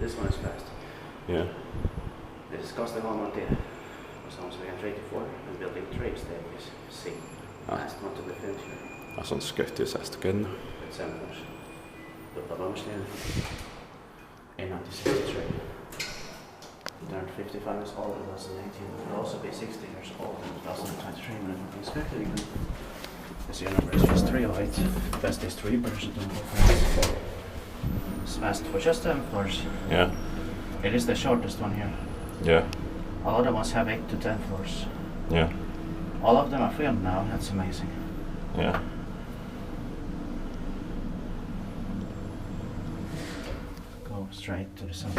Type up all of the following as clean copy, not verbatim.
This one is fast. Yeah. This is Kastelholmantie, som vi kan 34 and building 3 stages C. Last one to the finish here. Ja, sånt skött ju särskilt igen. It's 7 floors. Built by ValmetSchlieren in 1963. He turned 55 years old in 2018. He'll also be 60 years old in 2023 when it will be inspected again. This year number is just 308. Best is 3%. It's fast for just 7 floors. Yeah. It is the shortest one here. Yeah. All other ones have 8 to 10 floors. Yeah. All of them are filmed now, that's amazing. Yeah. Go straight to the sun.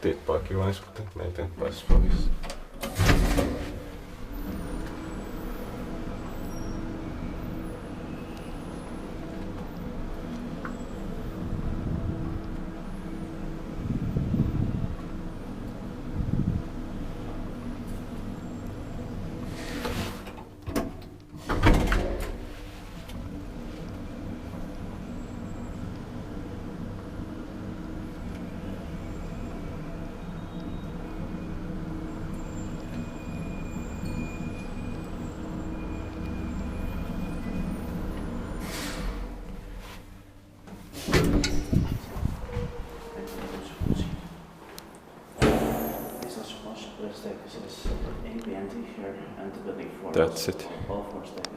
Tippaakin vaan iskuten, ne ei tee pääs fogissa. That's it. All 4 stages.